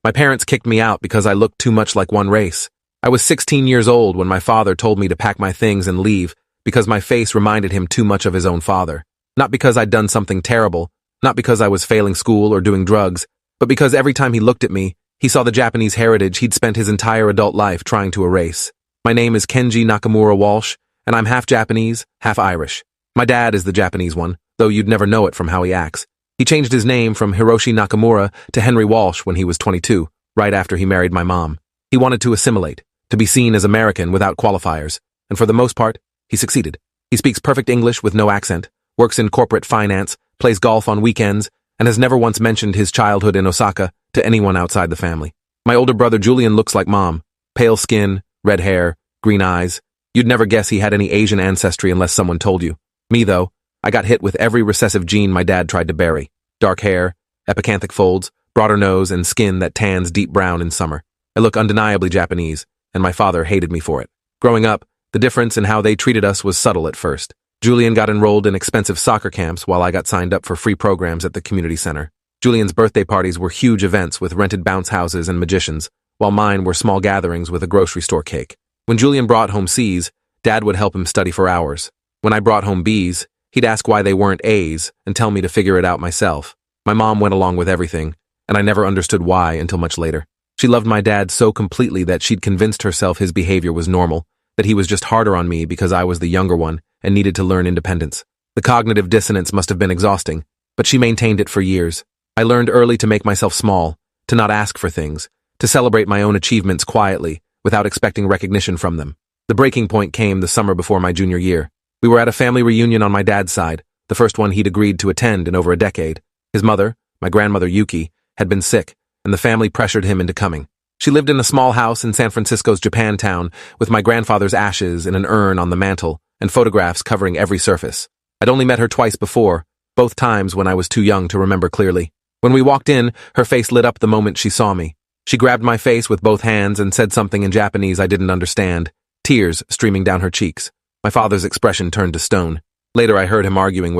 My parents kicked me out because I looked too much like one race. I was 16 years old when my father told me to pack my things and leave because my face reminded him too much of his own father. Not because I'd done something terrible, not because I was failing school or doing drugs, but because every time he looked at me, he saw the Japanese heritage he'd spent his entire adult life trying to erase. My name is Kenji Nakamura Walsh, and I'm half Japanese, half Irish. My dad is the Japanese one, though you'd never know it from how he acts. He changed his name from Hiroshi Nakamura to Henry Walsh when he was 22, right after he married my mom. He wanted to assimilate, to be seen as American without qualifiers, and for the most part, he succeeded. He speaks perfect English with no accent, works in corporate finance, plays golf on weekends, and has never once mentioned his childhood in Osaka to anyone outside the family. My older brother Julian looks like Mom. Pale skin, red hair, green eyes. You'd never guess he had any Asian ancestry unless someone told you. Me, though, I got hit with every recessive gene my dad tried to bury. Dark hair, epicanthic folds, broader nose, and skin that tans deep brown in summer. I look undeniably Japanese, and my father hated me for it. Growing up, the difference in how they treated us was subtle at first. Julian got enrolled in expensive soccer camps while I got signed up for free programs at the community center. Julian's birthday parties were huge events with rented bounce houses and magicians, while mine were small gatherings with a grocery store cake. When Julian brought home C's, Dad would help him study for hours. When I brought home B's, he'd ask why they weren't A's and tell me to figure it out myself. My mom went along with everything, and I never understood why until much later. She loved my dad so completely that she'd convinced herself his behavior was normal, that he was just harder on me because I was the younger one and needed to learn independence. The cognitive dissonance must have been exhausting, but she maintained it for years. I learned early to make myself small, to not ask for things, to celebrate my own achievements quietly, without expecting recognition from them. The breaking point came the summer before my junior year. We were at a family reunion on my dad's side, the first one he'd agreed to attend in over a decade. His mother, my grandmother Yuki, had been sick, and the family pressured him into coming. She lived in a small house in San Francisco's Japantown, with my grandfather's ashes in an urn on the mantel, and photographs covering every surface. I'd only met her twice before, both times when I was too young to remember clearly. When we walked in, her face lit up the moment she saw me. She grabbed my face with both hands and said something in Japanese I didn't understand, tears streaming down her cheeks. My father's expression turned to stone. Later I heard him arguing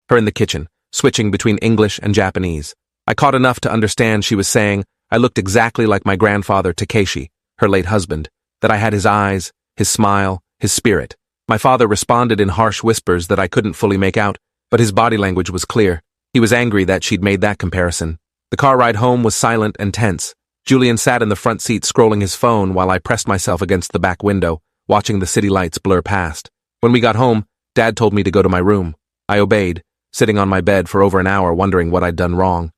her in the kitchen, switching between English and Japanese. I caught enough to understand she was saying I looked exactly like my grandfather Takeshi, her late husband, that I had his eyes, his smile, his spirit. My father responded in harsh whispers that I couldn't fully make out, but his body language was clear. He was angry that she'd made that comparison. The car ride home was silent and tense. Julian sat in the front seat scrolling his phone while I pressed myself against the back window, watching the city lights blur past. When we got home, Dad told me to go to my room. I obeyed, sitting on my bed for over an hour wondering what I'd done wrong.